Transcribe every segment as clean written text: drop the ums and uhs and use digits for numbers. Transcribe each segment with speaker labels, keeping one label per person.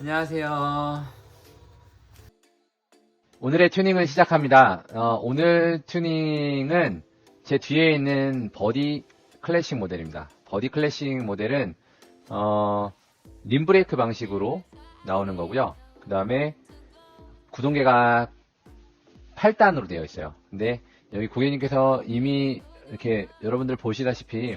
Speaker 1: 안녕하세요. 오늘의 튜닝을 시작합니다. 오늘 튜닝은 제 뒤에 있는 버디 클래식 모델입니다. 버디 클래식 모델은 림브레이크 방식으로 나오는 거고요. 그 다음에 구동계가 8단으로 되어 있어요. 근데 여기 고객님께서 이미 이렇게 여러분들 보시다시피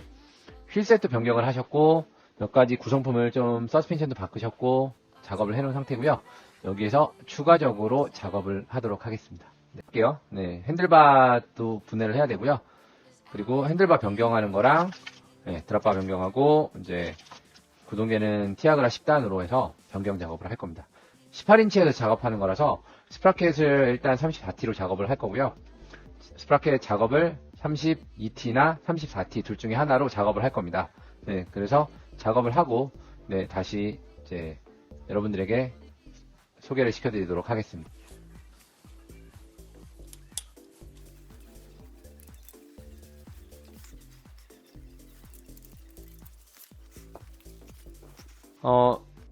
Speaker 1: 휠셋도 변경을 하셨고 몇 가지 구성품을 좀 서스펜션도 바꾸셨고 작업을 해놓은 상태고요. 여기에서 추가적으로 작업을 하도록 하겠습니다. 네, 할게요. 네, 핸들바도 분해를 해야 되고요. 그리고 핸들바 변경하는 거랑 드랍바 변경하고 이제 구동계는 티아그라 10단으로 해서 변경 작업을 할 겁니다. 18인치에서 작업하는 거라서 스프라켓을 일단 34T로 작업을 할 거고요. 스프라켓 작업을 32T나 34T 둘 중에 하나로 작업을 할 겁니다. 네, 그래서 작업을 하고 다시 이제 여러분들에게 소개를 시켜드리도록 하겠습니다.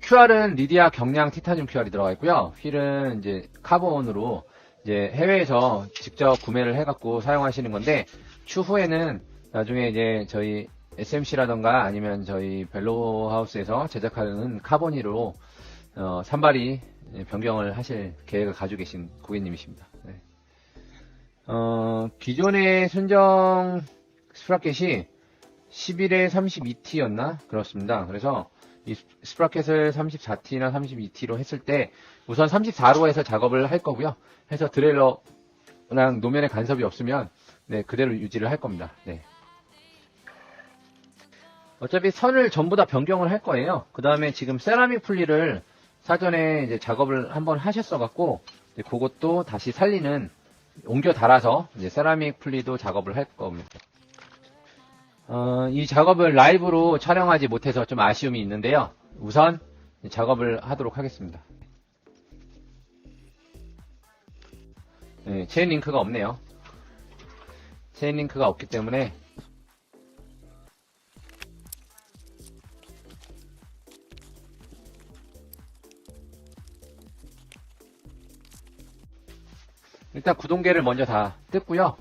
Speaker 1: QR은 리디아 경량 티타늄 QR이 들어가 있고요. 휠은 이제 카본으로 이제 해외에서 직접 구매를 해갖고 사용하시는 건데 추후에는 나중에 이제 저희 SMC라던가 아니면 저희 벨로하우스에서 제작하는 카본이로 산발이 변경을 하실 계획을 가지고 계신 고객님이십니다. 네. 기존의 순정 스프라켓이 11에 32T였나? 그렇습니다. 그래서 이 스프라켓을 34T나 32T로 했을 때 우선 34로 해서 작업을 할 거고요. 해서 드레일러랑 노면에 간섭이 없으면 그대로 유지를 할 겁니다. 네. 어차피 선을 전부 다 변경을 할 거예요. 그 다음에 지금 세라믹 풀리를 사전에 이제 작업을 한번 하셨어갖고 그것도 다시 살리는 옮겨 달아서 이제 세라믹 풀리도 작업을 할 겁니다. 이 작업을 라이브로 촬영하지 못해서 좀 아쉬움이 있는데요. 우선 작업을 하도록 하겠습니다. 네, 체인 링크가 없네요. 체인 링크가 없기 때문에 일단 구동계를 먼저 다 뜯고요.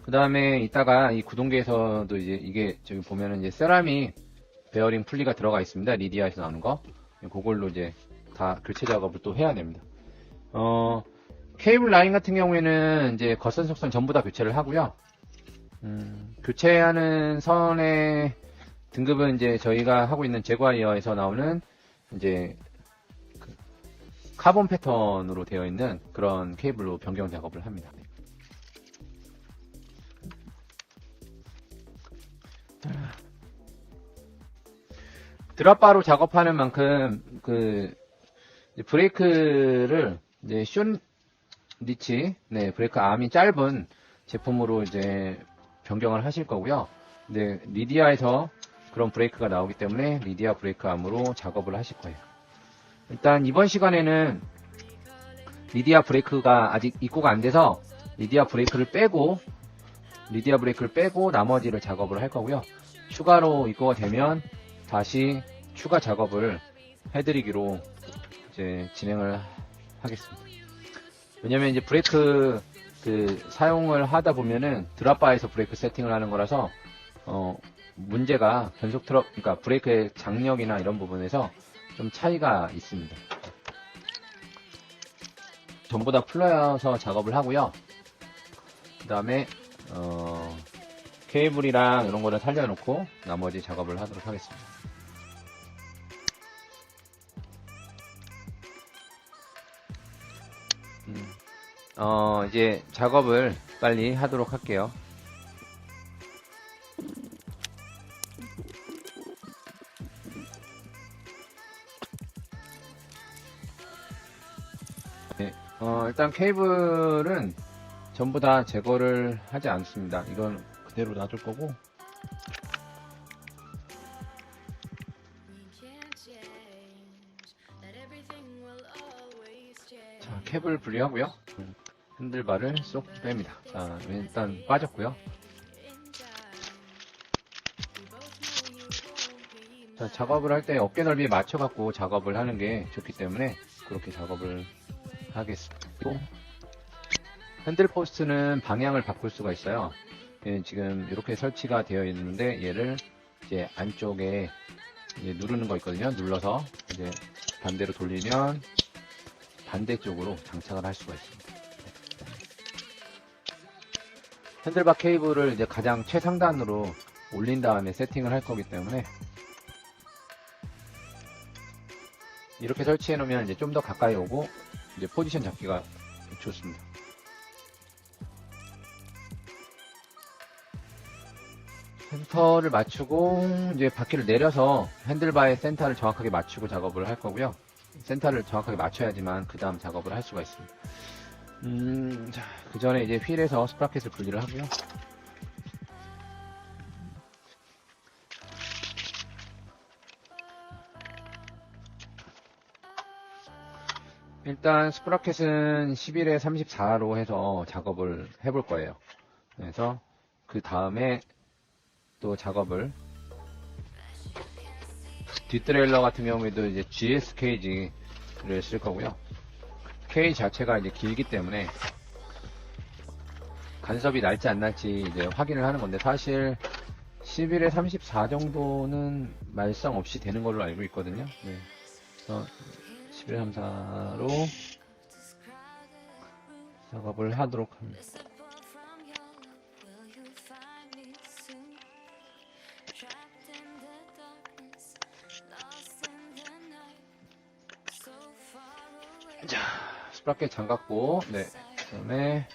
Speaker 1: 그 다음에 이따가 이 구동계에서도 이제 이게 저기 보면은 이제 세라믹 베어링 풀리가 들어가 있습니다. 리디아에서 나오는 거. 그걸로 이제 다 교체 작업을 또 해야 됩니다. 케이블 라인 같은 경우에는 이제 겉선 속선 전부 다 교체를 하고요. 교체하는 선의 등급은 이제 저희가 하고 있는 제과이어에서 나오는 이제 카본 패턴으로 되어 있는 그런 케이블로 변경 작업을 합니다. 드랍바로 작업하는 만큼 그 브레이크를 이제 숏리치 브레이크 암이 짧은 제품으로 이제 변경을 하실 거고요. 리디아에서 그런 브레이크가 나오기 때문에 리디아 브레이크 암으로 작업을 하실 거예요. 일단 이번 시간에는 리디아 브레이크가 아직 입고가 안 돼서 리디아 브레이크를 빼고 나머지를 작업을 할 거고요. 추가로 입고가 되면 다시 추가 작업을 해드리기로 이제 진행을 하겠습니다. 왜냐면 이제 브레이크 사용을 하다 보면은 드랍바에서 브레이크 세팅을 하는 거라서 문제가 변속 트럭 그러니까 브레이크의 장력이나 이런 부분에서 좀 차이가 있습니다. 전부 다 풀러서 작업을 하고요. 그 다음에 케이블이랑 이런 거를 살려놓고 나머지 작업을 하도록 하겠습니다. 이제 작업을 빨리 하도록 할게요. 일단 케이블은 전부 다 제거를 하지 않습니다. 이건 그대로 놔둘 거고 자, 캡을 분리하고요. 핸들바를 쏙 뺍니다. 자, 일단 빠졌고요. 작업을 할 때 어깨 넓이에 맞춰갖고 작업을 하는 게 좋기 때문에 그렇게 작업을 하겠습니다. 핸들 포스트는 방향을 바꿀 수가 있어요. 지금 이렇게 설치가 되어 있는데 얘를 이제 안쪽에 이제 누르는 거 있거든요. 눌러서 이제 반대로 돌리면 반대쪽으로 장착을 할 수가 있습니다. 핸들바 케이블을 이제 가장 최상단으로 올린 다음에 세팅을 할 거기 때문에 이렇게 설치해 놓으면 이제 좀 더 가까이 오고 이제 포지션 잡기가 좋습니다. 센터를 맞추고 이제 바퀴를 내려서 핸들바의 센터를 정확하게 맞추고 작업을 할 거고요. 센터를 정확하게 맞춰야지만 그 다음 작업을 할 수가 있습니다. 자, 그 전에 이제 휠에서 스프라켓을 분리를 하고요. 일단 스프라켓은 11에 34로 해서 작업을 해볼 거예요. 그래서 그 다음에 또 작업을 뒷트레일러 같은 경우에도 이제 GS 케이지를 쓸 거고요. 케이지 자체가 이제 길기 때문에 간섭이 날지 안 날지 이제 확인을 하는 건데 사실 11에 34 정도는 말썽 없이 되는 걸로 알고 있거든요. 네. 그래서 11에 34로 작업을 하도록 합니다. 자, 스프라켓 잠갔고, 네. 그 다음에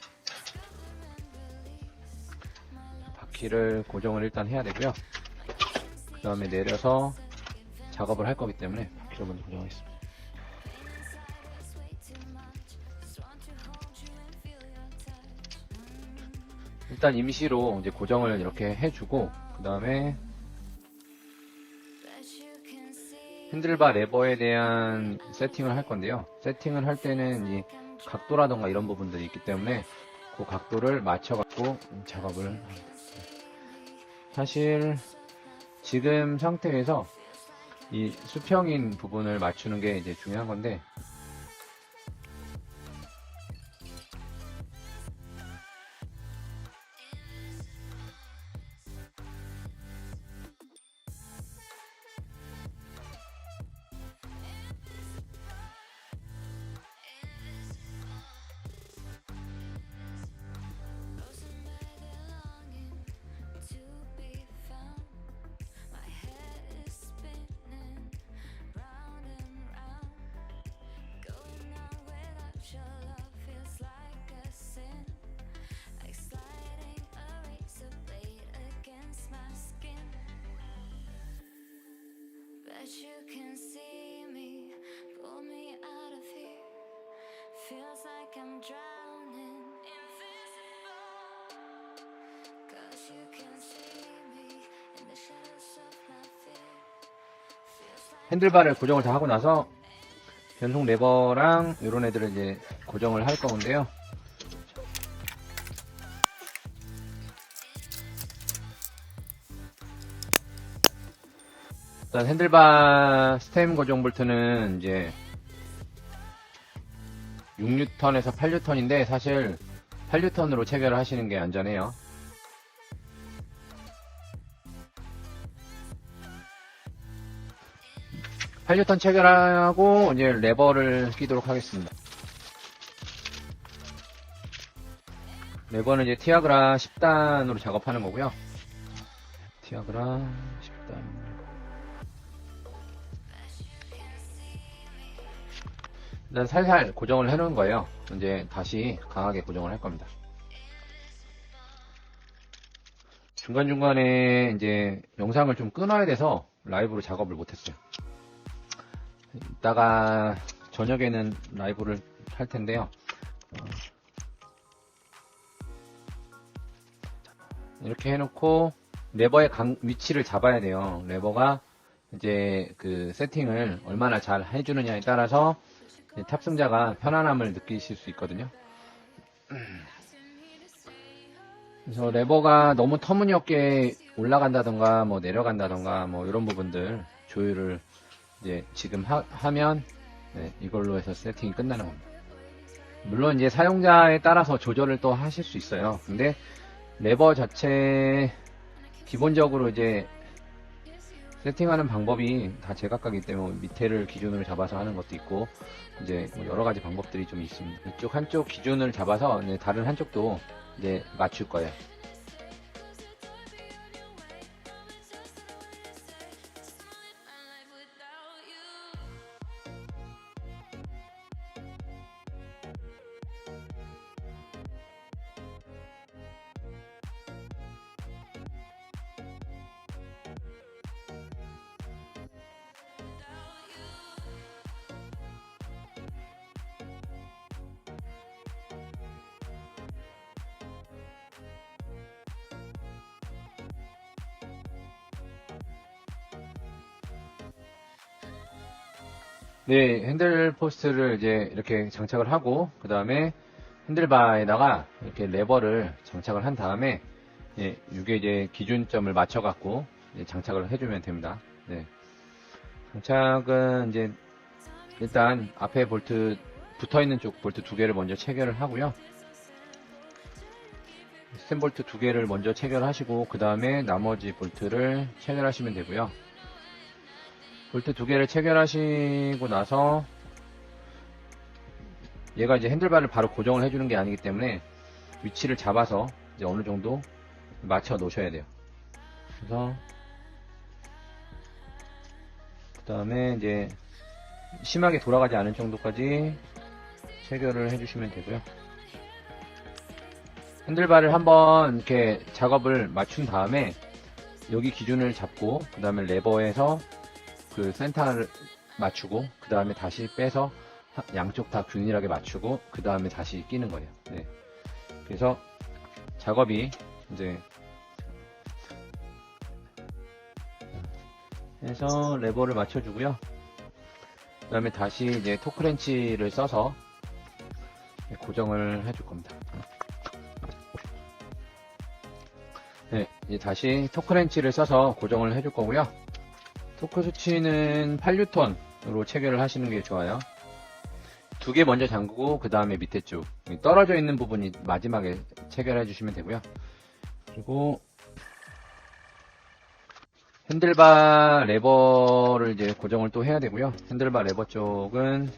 Speaker 1: 바퀴를 고정을 일단 해야 되고요. 그 다음에 내려서 작업을 할 거기 때문에 바퀴를 먼저 고정하겠습니다. 일단 임시로 이제 고정을 이렇게 해주고, 그 다음에 핸들바 레버에 대한 세팅을 할 건데요. 세팅을 할 때는 이 각도라던가 이런 부분들이 있기 때문에 그 각도를 맞춰갖고 작업을 합니다. 사실 지금 상태에서 이 수평인 부분을 맞추는 게 이제 중요한 건데
Speaker 2: You can see me, pull me out of here. Feels like I'm drowning, invisible. 'Cause you can see me in the shadows of my fear. Feels like
Speaker 1: 핸들바를 고정을 다 하고 나서 변속 레버랑 이런 애들을 이제 고정을 할 건데요. 일단 핸들바 스템 고정 볼트는 이제 6N에서 8N인데 사실 8N으로 체결을 하시는 게 안전해요. (8N) 체결하고 이제 레버를 끼도록 하겠습니다. 레버는 이제 티아그라 10단으로 작업하는 거고요. 티아그라 10단. 일단 살살 고정을 해놓은 거예요. 이제 다시 강하게 고정을 할 겁니다. 중간중간에 이제 영상을 좀 끊어야 돼서 라이브로 작업을 못했어요. 이따가 저녁에는 라이브를 할 텐데요. 이렇게 해놓고 레버의 위치를 잡아야 돼요. 레버가 이제 그 세팅을 얼마나 잘 해주느냐에 따라서 탑승자가 편안함을 느끼실 수 있거든요. 그래서 레버가 너무 터무니없게 올라간다던가 뭐 내려간다던가 뭐 이런 부분들 조율을 이제 지금 하면 네, 이걸로 해서 세팅이 끝나는 겁니다. 물론 이제 사용자에 따라서 조절을 또 하실 수 있어요. 근데 레버 자체 기본적으로 이제 세팅하는 방법이 다 제각각이기 때문에 밑에를 기준으로 잡아서 하는 것도 있고 이제 뭐 여러 가지 방법들이 좀 있습니다. 이쪽 한쪽 기준을 잡아서 이제 다른 한쪽도 이제 맞출 거예요. 네, 핸들 포스트를 이제 이렇게 장착을 하고 그 다음에 핸들바에다가 이렇게 레버를 장착을 한 다음에 예, 이게 이제 기준점을 맞춰 갖고 장착을 해주면 됩니다. 네. 장착은 이제 일단 앞에 볼트 붙어 있는 쪽 볼트 두 개를 먼저 체결을 하고요. 스텐 볼트 두 개를 먼저 체결하시고 그 다음에 나머지 볼트를 체결하시면 되고요. 볼트 두 개를 체결하시고 나서 얘가 이제 핸들바를 바로 고정을 해주는 게 아니기 때문에 위치를 잡아서 이제 어느 정도 맞춰 놓으셔야 돼요. 그래서 그 다음에 이제 심하게 돌아가지 않은 정도까지 체결을 해주시면 되고요. 핸들바를 한번 이렇게 작업을 맞춘 다음에 여기 기준을 잡고 그 다음에 레버에서 그 센터를 맞추고 그 다음에 다시 빼서 양쪽 다 균일하게 맞추고 그 다음에 다시 끼는 거예요. 네. 그래서 작업이 이제 해서 레버를 맞춰주고요. 그 다음에 다시 이제 토크렌치를 써서 고정을 해줄 겁니다. 네, 이제 다시 토크렌치를 써서 고정을 해줄 거고요. 토크 수치는 8N으로 체결을 하시는 게 좋아요. 두 개 먼저 잠그고 그 다음에 밑에 쪽 떨어져 있는 부분이 마지막에 체결해 주시면 되고요. 그리고 핸들바 레버를 이제 고정을 또 해야 되고요. 핸들바 레버 쪽은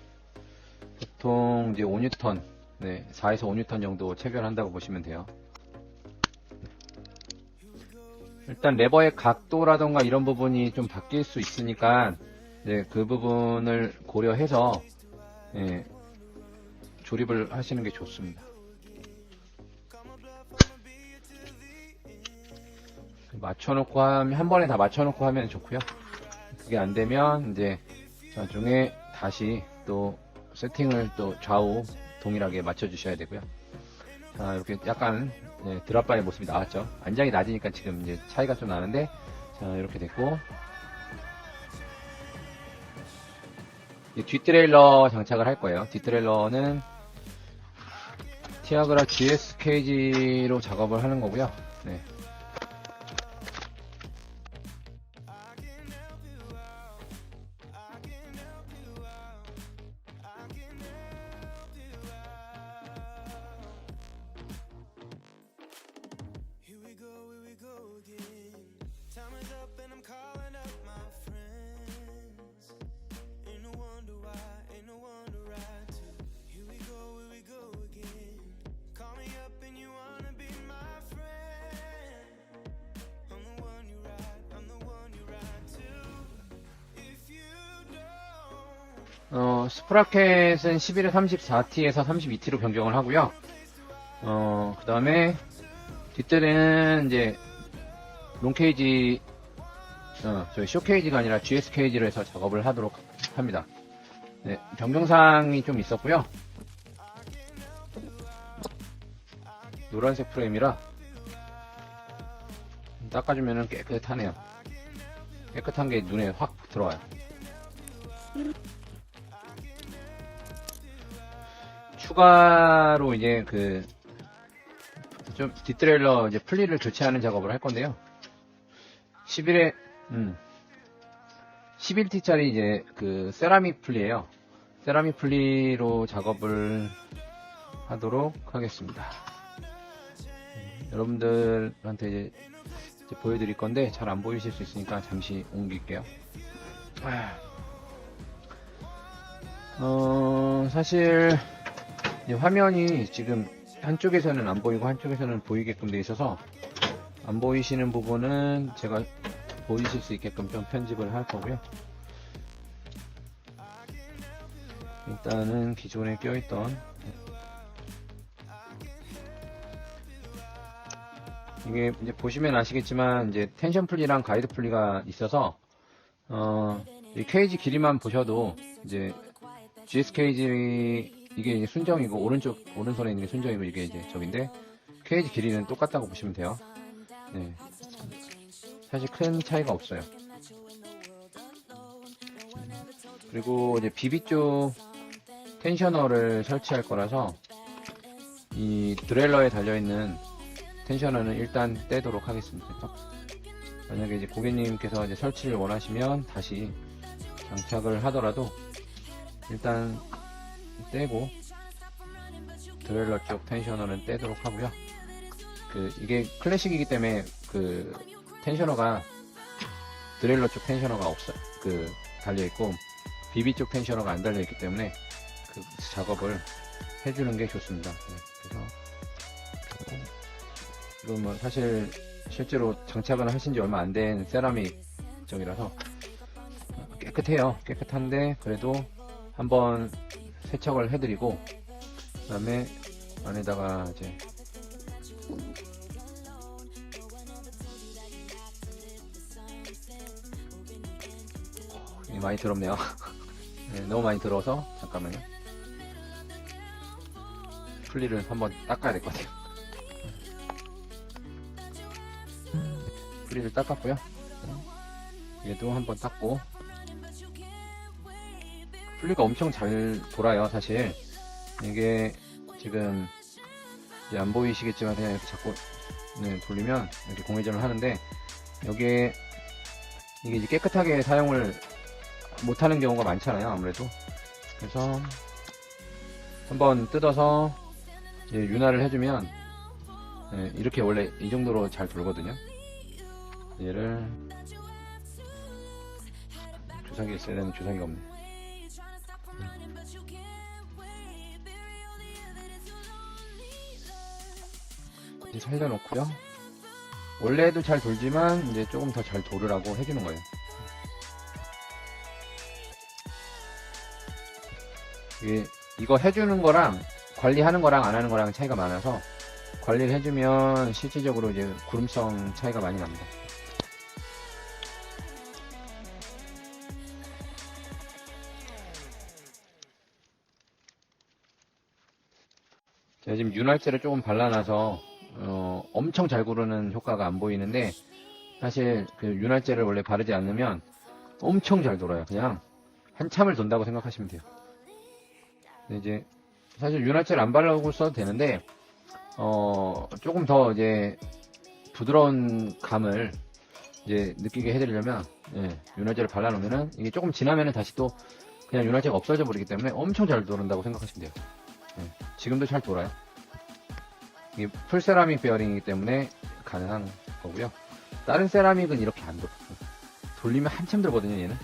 Speaker 1: 보통 이제 5N, 네, 4에서 5N 정도 체결한다고 보시면 돼요. 일단 레버의 각도라던가 이런 부분이 좀 바뀔 수 있으니까 네, 그 부분을 고려해서 예, 조립을 하시는 게 좋습니다. 맞춰놓고 한 번에 다 맞춰놓고 하면 좋고요. 그게 안 되면 이제 나중에 다시 또 세팅을 또 좌우 동일하게 맞춰주셔야 되고요. 자, 이렇게 약간 네, 드랍바의 모습이 나왔죠. 안장이 낮으니까 지금 이제 차이가 좀 나는데, 자, 이렇게 됐고, 뒷트레일러 장착을 할 거예요. 뒷트레일러는 티아그라 GS 케이지로 작업을 하는 거고요. 네. 스프라켓은 11에 34T에서 32T로 변경을 하고요. 그 다음에 뒷뜰에는 이제 롱케이지, 저희 쇼케이지가 아니라 GS 케이지로 해서 작업을 하도록 합니다. 네, 변경사항이 좀 있었고요. 노란색 프레임이라 닦아주면 깨끗하네요. 깨끗한 게 눈에 확 들어와요. 추가로 이제 좀 뒷트레일러 이제 플리를 교체하는 작업을 할 건데요. 11에 11T짜리 이제 그 세라믹 풀리예요. 세라믹 풀리로 작업을 하도록 하겠습니다. 여러분들한테 이제 보여드릴 건데 잘 안 보이실 수 있으니까 잠시 옮길게요. 사실 이 화면이 지금 한쪽에서는 안 보이고 한쪽에서는 보이게끔 되어 있어서 안 보이시는 부분은 제가 보이실 수 있게끔 좀 편집을 할 거고요. 일단은 기존에 껴있던 이게 이제 보시면 아시겠지만 이제 텐션 풀리랑 가이드 풀리가 있어서 이 케이지 길이만 보셔도 이제 GS 케이지 이게 이제 순정이고 오른손에 있는 게 순정이고 이게 이제 저긴데 케이지 길이는 똑같다고 보시면 돼요. 네. 사실 큰 차이가 없어요. 그리고 이제 BB 쪽 텐셔너를 설치할 거라서 이 드렐러에 달려있는 텐셔너는 일단 떼도록 하겠습니다. 만약에 이제 고객님께서 이제 설치를 원하시면 다시 장착을 하더라도 일단 떼고 드렐러 쪽 텐셔너는 떼도록 하고요. 이게 클래식이기 때문에 텐셔너가 드렐러 쪽 텐셔너가 없어요. 달려있고 BB 쪽 텐셔너가 안 달려있기 때문에 그 작업을 해주는 게 좋습니다. 그래서 이건 뭐 사실 실제로 장착을 하신 지 얼마 안 된 세라믹 쪽이라서 깨끗해요. 깨끗한데 그래도 한번 세척을 해드리고 그 다음에 안에다가 이제 많이 더럽네요. 네, 너무 많이 들어서 잠깐만요. 풀리를 한번 닦아야 될 것 같아요. 풀리를 닦았고요. 얘도 한번 닦고. 풀리가 엄청 잘 돌아요. 사실 이게 지금 이제 안 보이시겠지만 그냥 이렇게 자꾸 돌리면 이렇게 공회전을 하는데 여기에 이게 이제 깨끗하게 사용을 못하는 경우가 많잖아요. 아무래도 그래서 한번 뜯어서 이제 윤활을 해주면 이렇게 원래 이 정도로 잘 돌거든요. 얘를 주사기 있어야 되는 주사기가 없네. 이제 살려놓고요. 원래도 잘 돌지만 이제 조금 더 잘 돌으라고 해주는 거예요. 이거 해주는 거랑 관리하는 거랑 안 하는 거랑 차이가 많아서 관리를 해주면 실질적으로 이제 구름성 차이가 많이 납니다. 제가 지금 윤활제를 조금 발라놔서 엄청 잘 구르는 효과가 안 보이는데 사실 윤활제를 원래 바르지 않으면 엄청 잘 돌아요. 그냥 한참을 돈다고 생각하시면 돼요. 근데 이제 사실 윤활제를 안 바르고 써도 되는데 조금 더 이제 부드러운 감을 이제 느끼게 해드리려면 윤활제를 발라놓으면은 이게 조금 지나면은 다시 또 그냥 윤활제가 없어져 버리기 때문에 엄청 잘 도는다고 생각하시면 돼요. 지금도 잘 돌아요. 이게 풀세라믹 베어링이기 때문에 가능한 거고요. 다른 세라믹은 이렇게 안 돌아요. 돌리면 한참 들거든요, 얘는.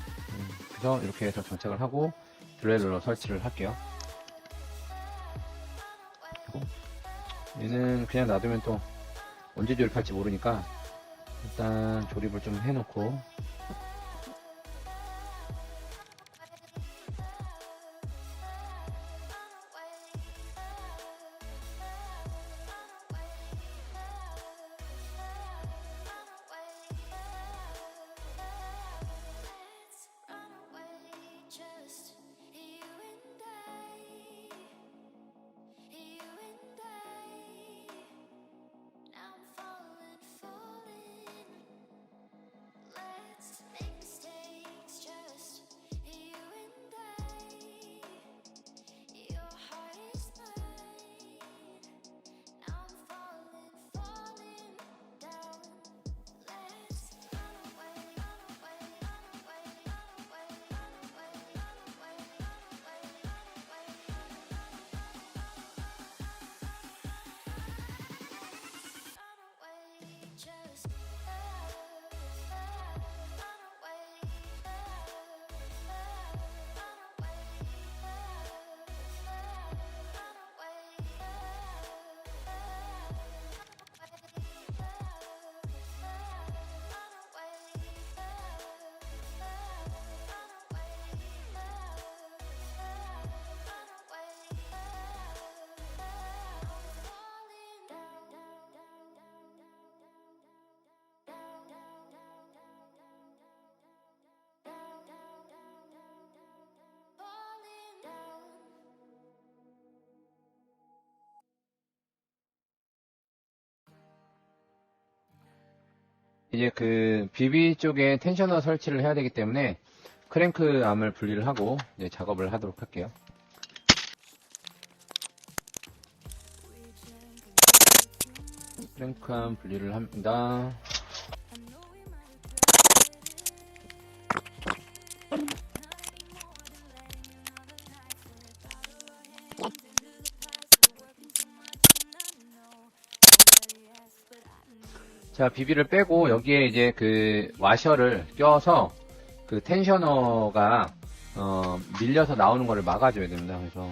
Speaker 1: 그래서 이렇게 해서 장착을 하고 드렐러로 설치를 할게요. 얘는 그냥 놔두면 또 언제 조립할지 모르니까 일단 조립을 좀 해놓고 이제 그 비비 쪽에 텐셔너 설치를 해야 되기 때문에 크랭크 암을 분리를 하고 이제 작업을 하도록 할게요. 크랭크 암 분리를 합니다. 자, 비비를 빼고 여기에 이제 그 와셔를 껴서 그 텐셔너가 밀려서 나오는 거를 막아줘야 됩니다. 그래서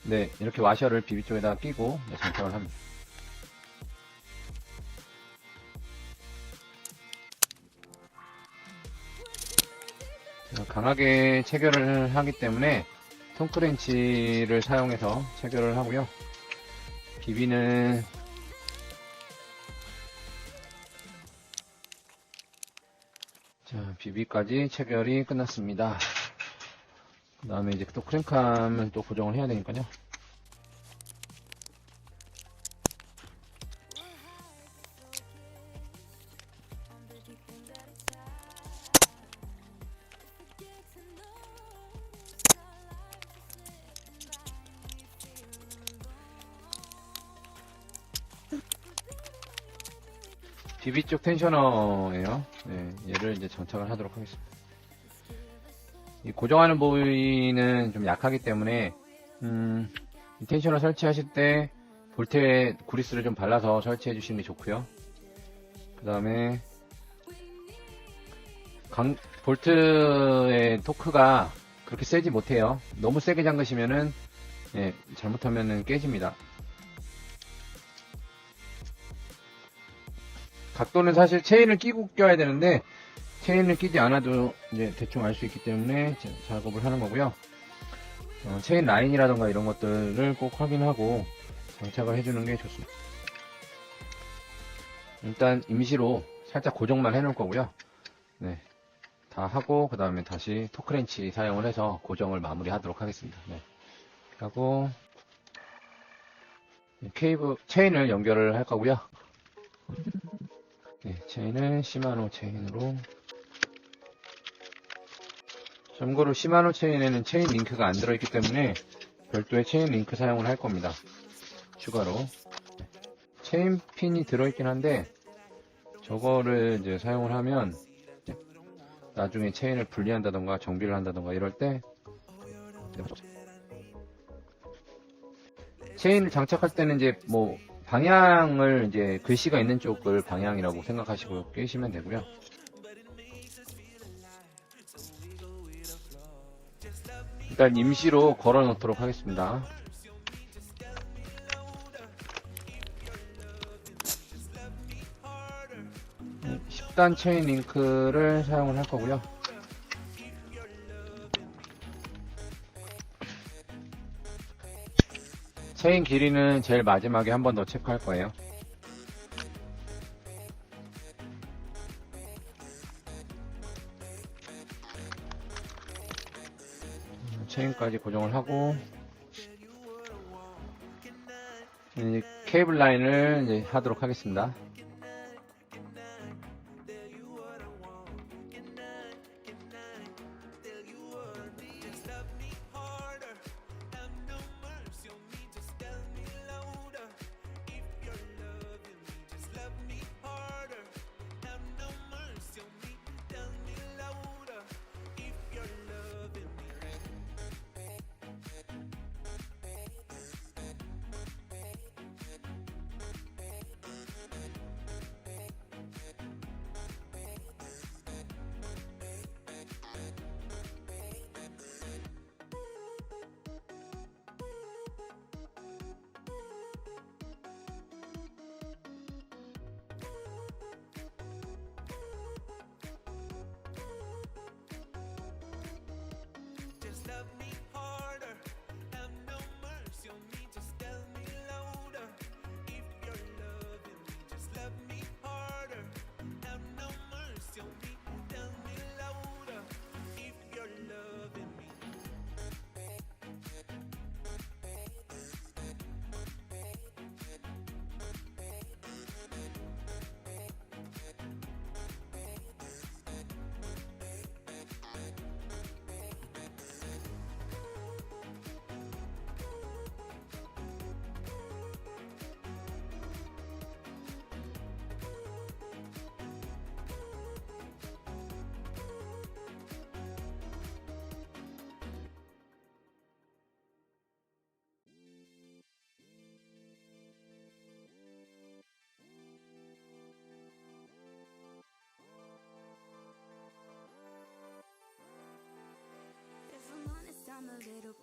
Speaker 1: 네, 이렇게 와셔를 비비 쪽에다가 끼고 장착을 합니다. 자, 강하게 체결을 하기 때문에 톰크렌치를 사용해서 체결을 하고요. 비비는 자, 비비까지 체결이 끝났습니다. 그 다음에 이제 또 크랭크암을 또 고정을 해야 되니까요. 비비 쪽 텐셔너예요. 네, 얘를 이제 장착을 하도록 하겠습니다. 이 고정하는 부위는 좀 약하기 때문에 이 텐셔너 설치하실 때 볼트에 구리스를 좀 발라서 설치해 주시는 게 좋고요. 그 다음에 볼트의 토크가 그렇게 세지 못해요. 너무 세게 잠그시면은 잘못하면은 깨집니다. 각도는 사실 체인을 끼고 껴야 되는데 체인을 끼지 않아도 이제 대충 알 수 있기 때문에 작업을 하는 거고요. 체인 라인이라던가 이런 것들을 꼭 확인하고 장착을 해주는 게 좋습니다. 일단 임시로 살짝 고정만 해 놓을 거고요. 네, 다 하고 그 다음에 다시 토크렌치 사용을 해서 고정을 마무리 하도록 하겠습니다. 네, 하고 체인을 연결을 할 거고요. 네, 체인은 시마노 체인으로. 참고로 시마노 체인에는 체인 링크가 안 들어있기 때문에 별도의 체인 링크 사용을 할 겁니다. 추가로. 체인 핀이 들어있긴 한데 저거를 이제 사용을 하면 나중에 체인을 분리한다던가 정비를 한다던가 이럴 때 체인을 장착할 때는 이제 뭐 방향을 이제 글씨가 있는 쪽을 방향이라고 생각하시고 끼시면 되고요. 일단 임시로 걸어 놓도록 하겠습니다. 10단 체인 링크를 사용을 할 거고요. 체인 길이는 제일 마지막에 한 번 더 체크할 거예요. 체인까지 고정을 하고 이제 케이블 라인을 이제 하도록 하겠습니다.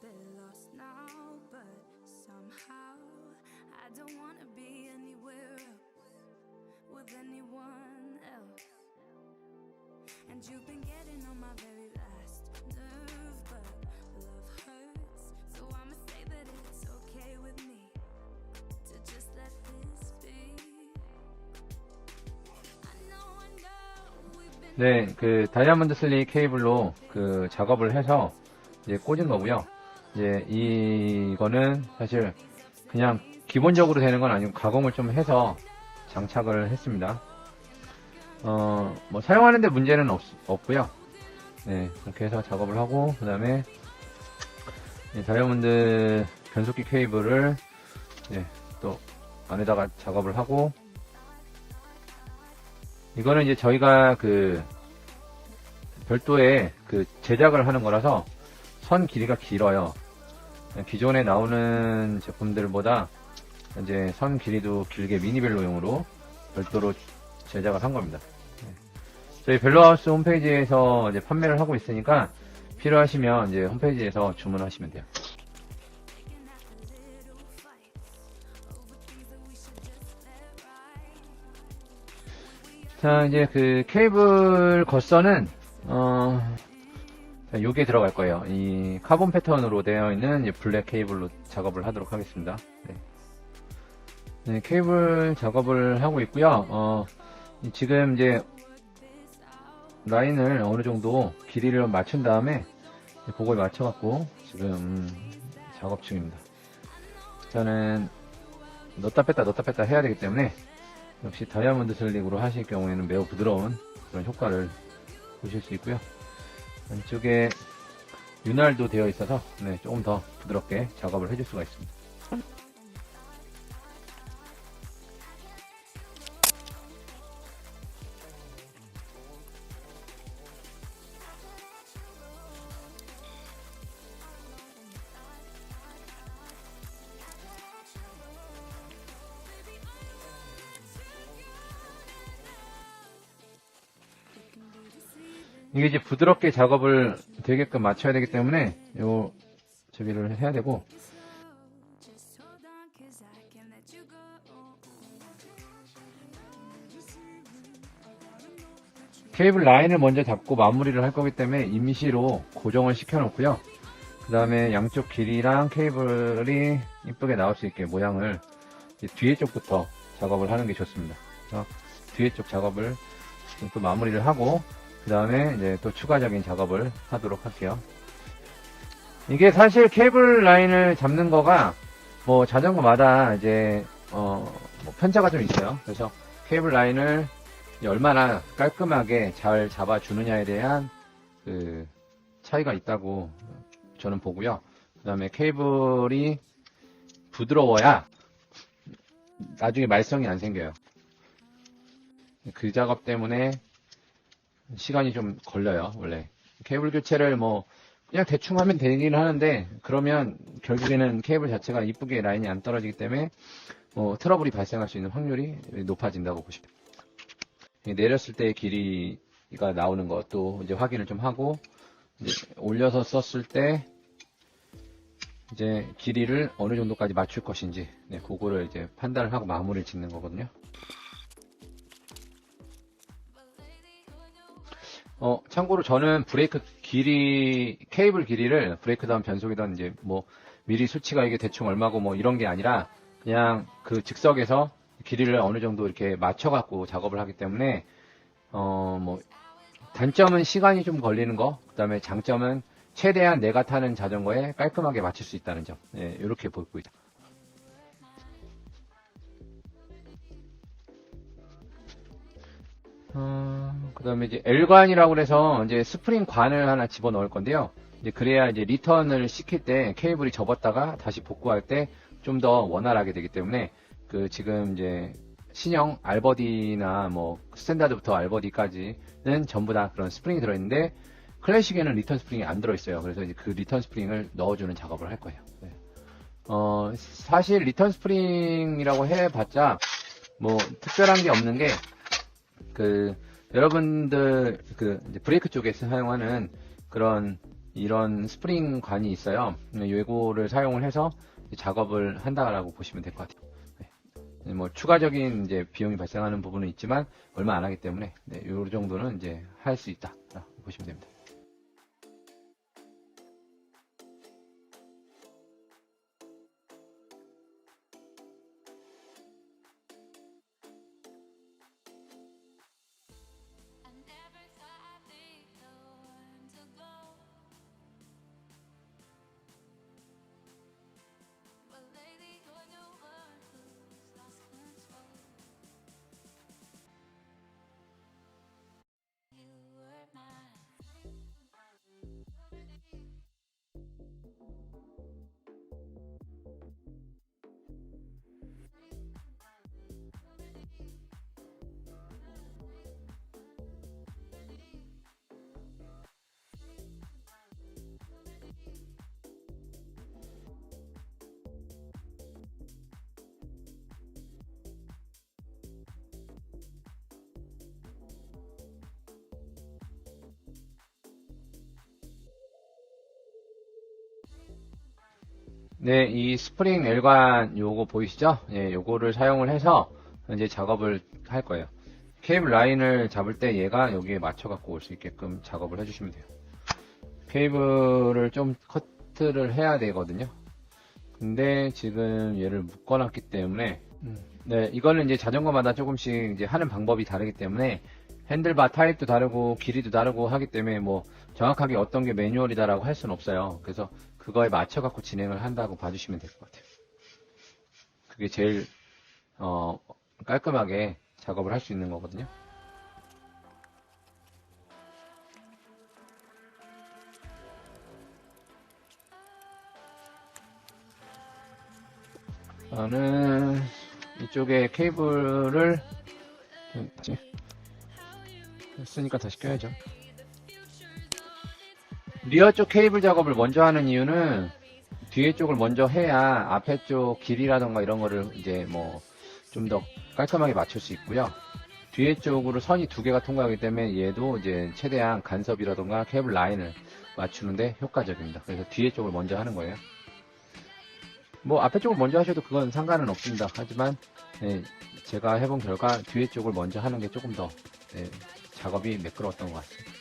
Speaker 2: bit lost now, but somehow I don't wanna be anywhere else with anyone else. And you've been getting on my very last nerve, but love hurts, so I'ma say that it's okay with me to just let this be. I know we've been
Speaker 1: 네, 그 다이아몬드 슬릭 케이블로 그 작업을 해서 이제 꽂은 거고요. 이제 이거는 사실 그냥 기본적으로 되는 건 아니고 가공을 좀 해서 장착을 했습니다. 뭐 사용하는데 문제는 없고요. 네, 그렇게 해서 작업을 하고 그 다음에 다이아몬드 변속기 케이블을 또 안에다가 작업을 하고, 이거는 이제 저희가 그 별도의 그 제작을 하는 거라서 선 길이가 길어요. 기존에 나오는 제품들보다 이제 선 길이도 길게 미니벨로용으로 별도로 제작을 한 겁니다. 저희 벨로하우스 홈페이지에서 이제 판매를 하고 있으니까 필요하시면 이제 홈페이지에서 주문하시면 돼요. 자, 이제 그 케이블 겉선은 요게 들어갈 거예요. 이 카본 패턴으로 되어 있는 이제 블랙 케이블로 작업을 하도록 하겠습니다. 네, 케이블 작업을 하고 있고요. 지금 이제 라인을 어느 정도 길이를 맞춘 다음에 그거에 맞춰갖고 지금 작업 중입니다. 저는 넣었다 뺐다 해야 되기 때문에 역시 다이아몬드 슬릭으로 하실 경우에는 매우 부드러운 그런 효과를 보실 수 있고요. 안쪽에 윤활도 되어 있어서 조금 더 부드럽게 작업을 해줄 수가 있습니다. 이게 이제 부드럽게 작업을 되게끔 맞춰야 되기 때문에 저기를 해야 되고,
Speaker 2: just hold on, 'cause I can't let you go.
Speaker 1: 케이블 라인을 먼저 잡고 마무리를 할 거기 때문에 임시로 고정을 시켜 놓고요. 그 다음에 양쪽 길이랑 케이블이 이쁘게 나올 수 있게 모양을 뒤에 쪽부터 작업을 하는 게 좋습니다. 그래서 뒤에 쪽 작업을 또 마무리를 하고 그 다음에 이제 또 추가적인 작업을 하도록 할게요. 이게 사실 케이블 라인을 잡는 거가 뭐 자전거마다 이제 뭐 편차가 좀 있어요. 그래서 케이블 라인을 얼마나 깔끔하게 잘 잡아주느냐에 대한 그 차이가 있다고 저는 보고요. 그 다음에 케이블이 부드러워야 나중에 말썽이 안 생겨요. 그 작업 때문에 시간이 좀 걸려요. 원래 케이블 교체를 뭐 그냥 대충 하면 되긴 하는데, 그러면 결국에는 케이블 자체가 이쁘게 라인이 안 떨어지기 때문에 트러블이 발생할 수 있는 확률이 높아진다고 보시면 돼요. 내렸을 때 길이가 나오는 것도 이제 확인을 좀 하고, 이제 올려서 썼을 때 이제 길이를 어느 정도까지 맞출 것인지 그거를 이제 판단을 하고 마무리를 짓는 거거든요. 참고로 저는 브레이크 길이, 케이블 길이를 브레이크든 변속이든 이제 뭐 미리 수치가 이게 대충 얼마고 뭐 이런 게 아니라 그냥 그 즉석에서 길이를 어느 정도 이렇게 맞춰갖고 작업을 하기 때문에 뭐 단점은 시간이 좀 걸리는 거, 그 다음에 장점은 최대한 내가 타는 자전거에 깔끔하게 맞출 수 있다는 점. 이렇게 보고 있다. 그 다음에 이제 L관이라고 해서 이제 스프링 관을 하나 집어 넣을 건데요. 이제 그래야 이제 리턴을 시킬 때 케이블이 접었다가 다시 복구할 때 좀 더 원활하게 되기 때문에 그 지금 이제 신형 알버디나 뭐 스탠다드부터 알버디까지는 전부 다 그런 스프링이 들어있는데, 클래식에는 리턴 스프링이 안 들어있어요. 그래서 이제 그 리턴 스프링을 넣어주는 작업을 할 거예요. 사실 리턴 스프링이라고 해봤자 뭐 특별한 게 없는 게, 여러분들 이제 브레이크 쪽에 사용하는 그런 이런 스프링 관이 있어요. 요거를 사용을 해서 작업을 한다라고 보시면 될 것 같아요. 네. 뭐 추가적인 이제 비용이 발생하는 부분은 있지만 얼마 안 하기 때문에 네, 요 정도는 이제 할 수 있다라고 보시면 됩니다.
Speaker 2: I never thought I'd be the one to go, but lately you're the one who's lost control. You were mine.
Speaker 1: 네, 이 스프링 L관 요거 보이시죠? 예, 요거를 사용을 해서 이제 작업을 할 거예요. 케이블 라인을 잡을 때 얘가 여기에 맞춰 갖고 올 수 있게끔 작업을 해주시면 돼요. 케이블을 좀 커트를 해야 되거든요. 근데 지금 얘를 묶어놨기 때문에 네, 이거는 이제 자전거마다 조금씩 이제 하는 방법이 다르기 때문에 핸들바 타입도 다르고 길이도 다르고 하기 때문에 뭐 정확하게 어떤 게 매뉴얼이다라고 할 수는 없어요. 그래서 그거에 맞춰 갖고 진행을 한다고 봐주시면 될 것 같아요. 그게 제일 깔끔하게 작업을 할 수 있는 거거든요. 저는 이쪽에 케이블을 했으니까 다시 껴야죠. 리어 쪽 케이블 작업을 먼저 하는 이유는 뒤에 쪽을 먼저 해야 앞에 쪽 길이라던가 이런 거를 이제 뭐 좀 더 깔끔하게 맞출 수 있고요. 뒤에 쪽으로 선이 두 개가 통과하기 때문에 얘도 이제 최대한 간섭이라던가 케이블 라인을 맞추는데 효과적입니다. 그래서 뒤에 쪽을 먼저 하는 거예요. 뭐 앞에 쪽을 먼저 하셔도 그건 상관은 없습니다. 하지만 네, 제가 해본 결과 뒤에 쪽을 먼저 하는 게 조금 더 네, 작업이 매끄러웠던 것 같습니다.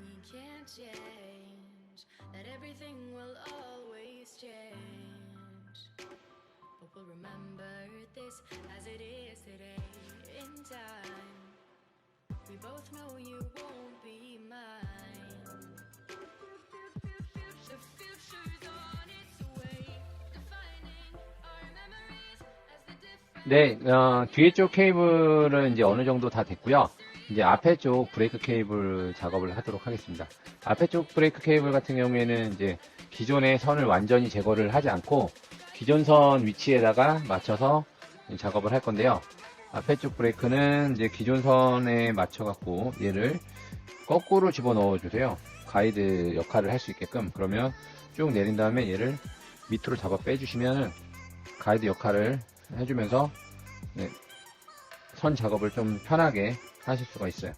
Speaker 2: We can't change that everything will always change, but we'll remember this as it is today. In time, we both know you won't be mine. The future's on its way, defining our memories as the difference.
Speaker 1: 네, 뒤에 쪽 케이블은 이제 어느 정도 다 됐고요. 이제 앞에 쪽 브레이크 케이블 작업을 하도록 하겠습니다. 앞에 쪽 브레이크 케이블 같은 경우에는 이제 기존의 선을 완전히 제거를 하지 않고 기존 선 위치에다가 맞춰서 작업을 할 건데요. 앞에 쪽 브레이크는 이제 기존 선에 맞춰 갖고 얘를 거꾸로 집어넣어 주세요. 가이드 역할을 할 수 있게끔. 그러면 쭉 내린 다음에 얘를 밑으로 잡아 빼주시면 가이드 역할을 해주면서 네, 선 작업을 좀 편하게 하실 수가 있어요.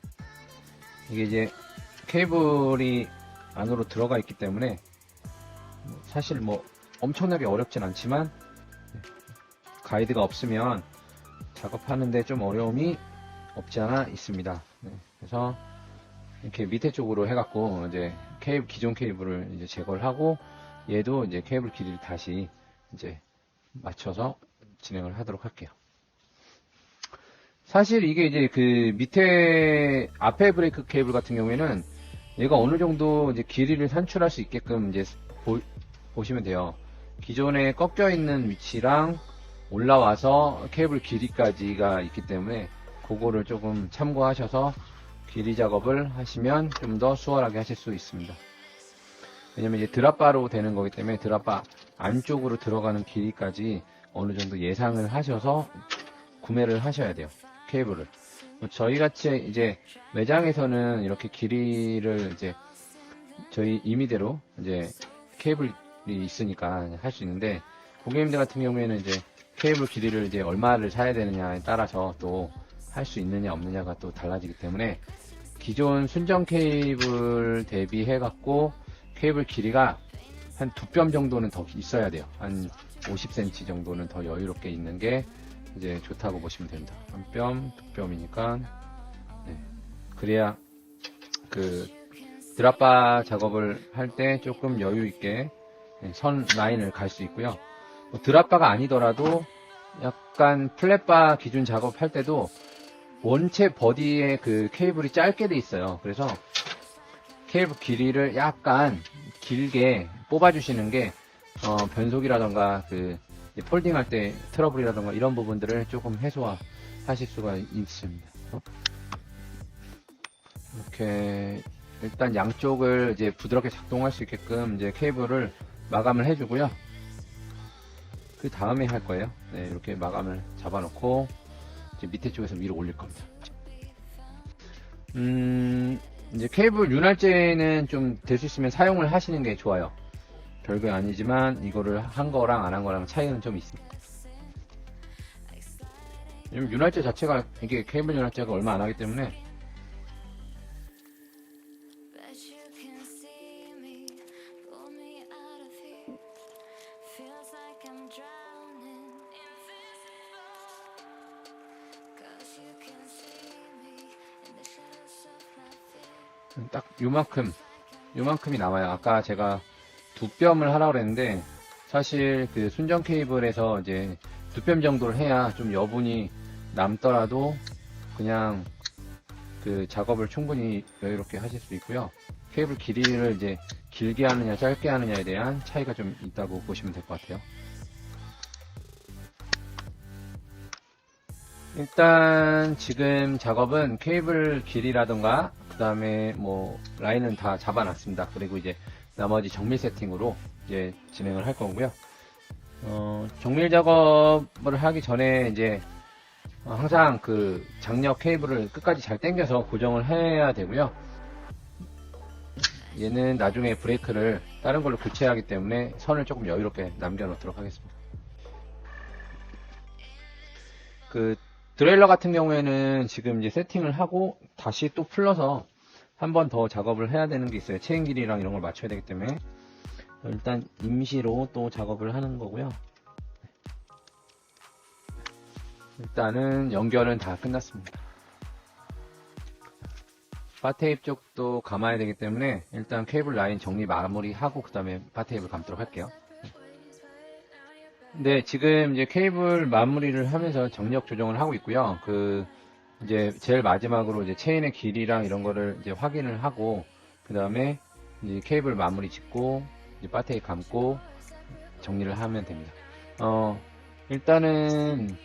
Speaker 1: 이게 이제 케이블이 안으로 들어가 있기 때문에 사실 뭐 엄청나게 어렵진 않지만 가이드가 없으면 작업하는데 좀 어려움이 없지 않아 있습니다. 네, 그래서 이렇게 밑에 쪽으로 해갖고 이제 기존 케이블을 이제 제거를 하고 얘도 이제 케이블 길이를 다시 이제 맞춰서 진행을 하도록 할게요. 사실 이게 이제 그 밑에 앞에 브레이크 케이블 같은 경우에는 얘가 어느 정도 이제 길이를 산출할 수 있게끔 이제 보시면 돼요. 기존에 꺾여 있는 위치랑 올라와서 케이블 길이까지가 있기 때문에 그거를 조금 참고하셔서 길이 작업을 하시면 좀 더 수월하게 하실 수 있습니다. 왜냐면 이제 드랍바로 되는 거기 때문에 드랍바 안쪽으로 들어가는 길이까지 어느 정도 예상을 하셔서 구매를 하셔야 돼요. 케이블을. 저희 같이 이제 매장에서는 이렇게 길이를 이제 저희 임의대로 이제 케이블이 있으니까 할 수 있는데, 고객님들 같은 경우에는 이제 케이블 길이를 이제 얼마를 사야 되느냐에 따라서 또 할 수 있느냐 없느냐가 또 달라지기 때문에, 기존 순정 케이블 대비해 갖고 케이블 길이가 한 2뼘 정도는 더 있어야 돼요. 한 50cm 정도는 더 여유롭게 있는 게 이제 좋다고 보시면 됩니다. 한 뼘, 2뼘이니까. 네. 그래야 그 드랍바 작업을 할 때 조금 여유 있게 선 라인을 갈 수 있고요. 뭐 드랍바가 아니더라도 약간 플랫바 기준 작업할 때도 원체 버디에 그 케이블이 짧게 돼 있어요. 그래서 케이블 길이를 약간 길게 뽑아주시는 게 변속이라던가 그 폴딩할 때 트러블이라던가 이런 부분들을 조금 해소하실 수가 있습니다. 이렇게 일단 양쪽을 이제 부드럽게 작동할 수 있게끔 이제 케이블을 마감을 해주고요. 그 다음에 할 거예요. 네, 이렇게 마감을 잡아놓고 이제 밑에 쪽에서 위로 올릴 겁니다. 이제 케이블 윤활제는 좀 될 수 있으면 사용을 하시는 게 좋아요. 별거 아니지만 이거를 한 거랑 안 한 거랑 차이는 좀 있습니다. 윤활제 자체가 이게 케이블 윤활제가 얼마 안 하기 때문에
Speaker 2: But you can see me, pull me out of here. Feels like I'm drowning, invisible. 'Cause you can see me in the shadows of my fear.
Speaker 1: 딱 요만큼이 남아요. 아까 제가 2뼘을 하라고 그랬는데, 사실 그 순정 케이블에서 이제 2뼘 정도를 해야 좀 여분이 남더라도 그냥 그 작업을 충분히 여유롭게 하실 수 있고요. 케이블 길이를 이제 길게 하느냐 짧게 하느냐에 대한 차이가 좀 있다고 보시면 될 것 같아요. 일단 지금 작업은 케이블 길이라던가 그 다음에 뭐 라인은 다 잡아놨습니다. 그리고 이제 나머지 정밀 세팅으로 이제 진행을 할 거고요. 정밀 작업을 하기 전에 이제 항상 그 장력 케이블을 끝까지 잘 당겨서 고정을 해야 되고요. 얘는 나중에 브레이크를 다른 걸로 교체하기 때문에 선을 조금 여유롭게 남겨 놓도록 하겠습니다. 그 드레일러 같은 경우에는 지금 이제 세팅을 하고 다시 또 풀러서 한 번 더 작업을 해야 되는 게 있어요. 체인 길이랑 이런 걸 맞춰야 되기 때문에 일단 임시로 또 작업을 하는 거고요. 일단은 연결은 다 끝났습니다. 바테입 쪽도 감아야 되기 때문에 일단 케이블 라인 정리 마무리하고 그 다음에 바테입을 감도록 할게요. 네, 지금 이제 케이블 마무리를 하면서 정력 조정을 하고 있고요. 이제 제일 마지막으로 이제 체인의 길이랑 이런 거를 이제 확인을 하고 그 다음에 이제 케이블 마무리 짓고 이제 바테입 감고 정리를 하면 됩니다. 일단은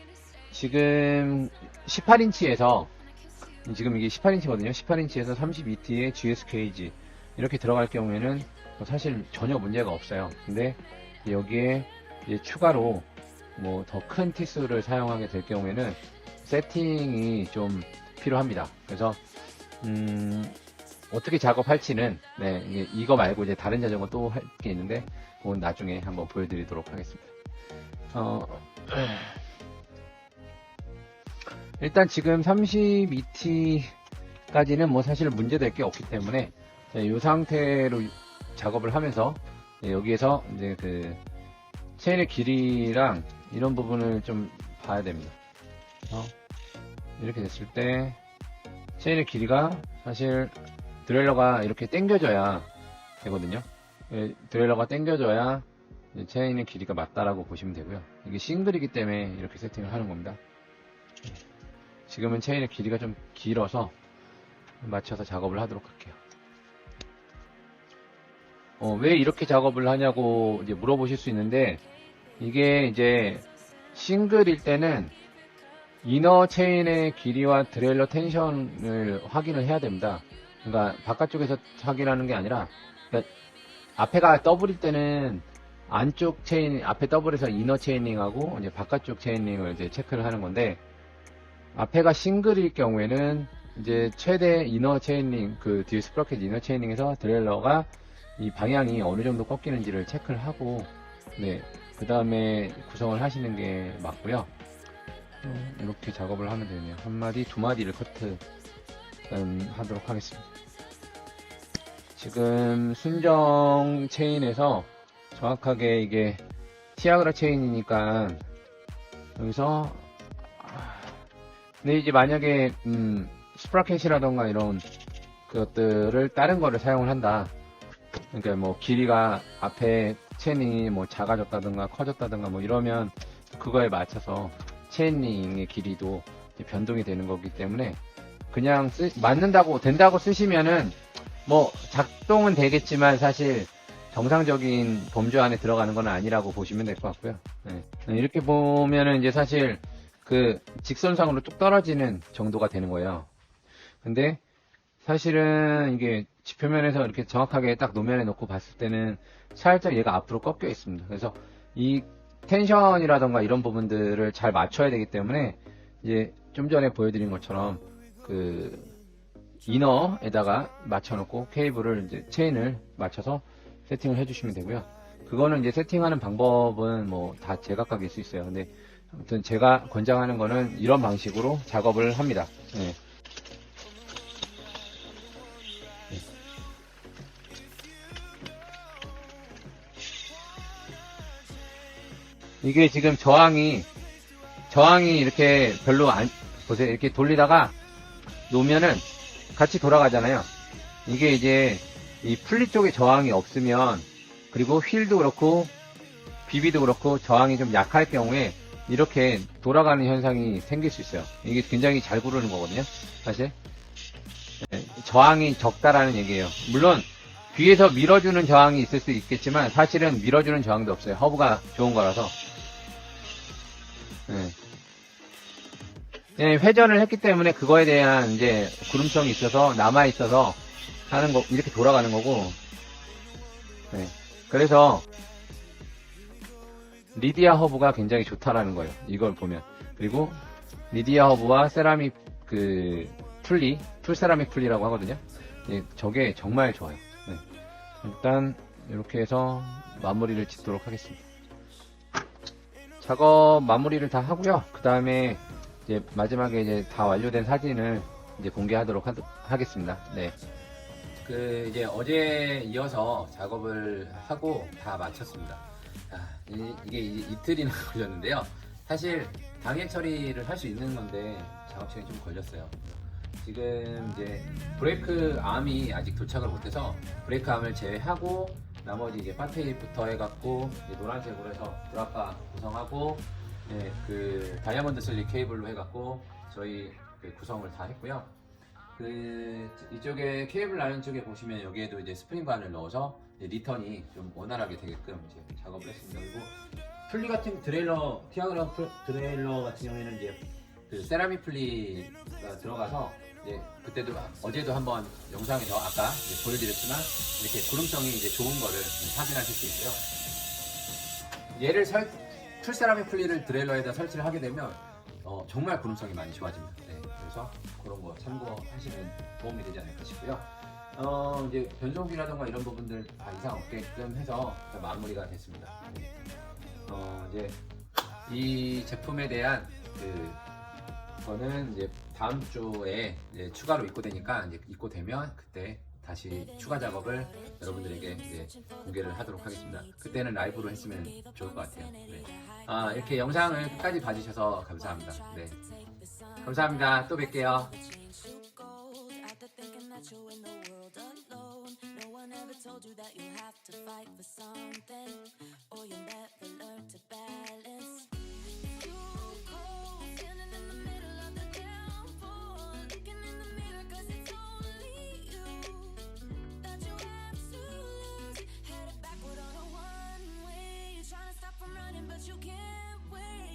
Speaker 1: 지금 18인치에서 지금 이게 18인치거든요. 18인치에서 32T의 GS 케이지 이렇게 들어갈 경우에는 사실 전혀 문제가 없어요. 근데 여기에 이제 추가로 뭐 더 큰 티수를 사용하게 될 경우에는 세팅이 좀 필요합니다. 그래서 어떻게 작업할지는 이거 말고 이제 다른 자전거 또 할 게 있는데 그건 나중에 한번 보여드리도록 하겠습니다. 일단 지금 32T까지는 뭐 사실 문제될 게 없기 때문에 이 상태로 작업을 하면서 여기에서 이제 그 체인의 길이랑 이런 부분을 좀 봐야 됩니다. 이렇게 됐을 때 체인의 길이가 사실 드레일러가 이렇게 당겨져야 되거든요. 드레일러가 당겨져야 체인의 길이가 맞다라고 보시면 되고요. 이게 싱글이기 때문에 이렇게 세팅을 하는 겁니다. 지금은 체인의 길이가 좀 길어서 맞춰서 작업을 하도록 할게요. 왜 이렇게 작업을 하냐고 이제 물어보실 수 있는데, 이게 이제 싱글일 때는 이너 체인의 길이와 드레일러 텐션을 확인을 해야 됩니다. 그러니까 바깥쪽에서 확인하는 게 아니라, 그러니까 앞에가 더블일 때는 안쪽 체인, 앞에 더블에서 이너 체이닝하고 이제 바깥쪽 체이닝을 이제 체크를 하는 건데, 앞에가 싱글일 경우에는 이제 최대 이너 체이닝, 그 뒤에 스프라켓 이너 체이닝에서 드레일러가 이 방향이 어느 정도 꺾이는지를 체크를 하고, 네, 그 다음에 구성을 하시는 게 맞고요. 이렇게 작업을 하면 되네요. 한 마디, 두 마디를 커트 하도록 하겠습니다. 지금 순정 체인에서 정확하게 이게 티아그라 체인이니까 여기서 근데 이제 만약에 스프라켓이라던가 이런 것들을 다른 거를 사용을 한다. 그러니까 뭐 길이가 앞에 체인이 뭐 작아졌다든가 커졌다든가 뭐 이러면 그거에 맞춰서 체인링의 길이도 변동이 되는 거기 때문에 그냥 맞는다고 된다고 쓰시면은 뭐 작동은 되겠지만 사실 정상적인 범주 안에 들어가는 건 아니라고 보시면 될 것 같고요. 네. 이렇게 보면은 이제 사실 그 직선상으로 뚝 떨어지는 정도가 되는 거예요. 근데 사실은 이게 지표면에서 이렇게 정확하게 딱 노면에 놓고 봤을 때는 살짝 얘가 앞으로 꺾여 있습니다. 그래서 이 텐션이라던가 이런 부분들을 잘 맞춰야 되기 때문에 이제 좀 전에 보여드린 것처럼 그 이너에다가 맞춰놓고 케이블을 이제 체인을 맞춰서 세팅을 해주시면 되고요. 그거는 이제 세팅하는 방법은 뭐 다 제각각일 수 있어요. 근데 아무튼 제가 권장하는 거는 이런 방식으로 작업을 합니다. 네. 이게 지금 저항이 이렇게 별로 안 보세요. 이렇게 돌리다가 놓으면은 같이 돌아가잖아요. 이게 이제 이 풀리 쪽에 저항이 없으면 그리고 휠도 그렇고 비비도 그렇고 저항이 좀 약할 경우에 이렇게 돌아가는 현상이 생길 수 있어요. 이게 굉장히 잘 구르는 거거든요. 사실 네, 저항이 적다라는 얘기예요. 물론 뒤에서 밀어주는 저항이 있을 수 있겠지만 사실은 밀어주는 저항도 없어요. 허브가 좋은 거라서. 네. 네, 회전을 했기 때문에 그거에 대한 이제 구름성이 있어서 남아 있어서 하는 거 이렇게 돌아가는 거고. 네. 그래서 리디아 허브가 굉장히 좋다라는 거예요. 이걸 보면. 그리고 리디아 허브와 세라믹 그 풀 세라믹 풀리라고 하거든요. 예, 저게 정말 좋아요. 네. 일단 이렇게 해서 마무리를 짓도록 하겠습니다. 작업 마무리를 다 하고요. 그 다음에 이제 마지막에 이제 다 완료된 사진을 이제 공개하도록 하겠습니다. 네. 그 이제 어제 이어서 작업을 하고 다 마쳤습니다. 이게 이틀이나 걸렸는데요. 사실 당일 처리를 할 수 있는 건데 작업 시간이 좀 걸렸어요. 지금 이제 브레이크 암이 아직 도착을 못해서 브레이크 암을 제외하고 나머지 이제 파테이부터 해갖고 노란색으로 해서 브라파 구성하고 네, 그 다이아몬드 슬릭 케이블로 해갖고 저희 그 구성을 다 했고요. 그 이쪽에 케이블 라인 쪽에 보시면 여기에도 이제 스프링 바늘 넣어서 리턴이 좀 원활하게 되게끔 이제 작업을 했습니다. 그리고 풀리 같은 드레일러 티아그라 드레일러 같은 경우에는 이제 그 세라믹 풀리가 들어가서 이제 그때도 어제도 한번 영상에서 아까 이제 보여드렸지만 이렇게 구름성이 이제 좋은 거를 확인하실 수 있고요. 얘를 풀 세라믹 풀리를 드레일러에다 설치를 하게 되면 정말 구름성이 많이 좋아집니다. 네, 그래서 그런 거 참고하시면 도움이 되지 않을까 싶고요. 이제 변속이라던가 이런 부분들 다 이상 없게끔 해서 마무리가 됐습니다. 네. 이제 이 제품에 대한 그거는 이제 다음 주에 이제 추가로 입고되니까 이제 입고되면 그때 다시 추가 작업을 여러분들에게 이제 공개를 하도록 하겠습니다. 그때는 라이브로 했으면 좋을 것 같아요. 네. 이렇게 영상을 끝까지 봐주셔서 감사합니다. 네. 감사합니다. 또 뵐게요.
Speaker 2: But you can't win.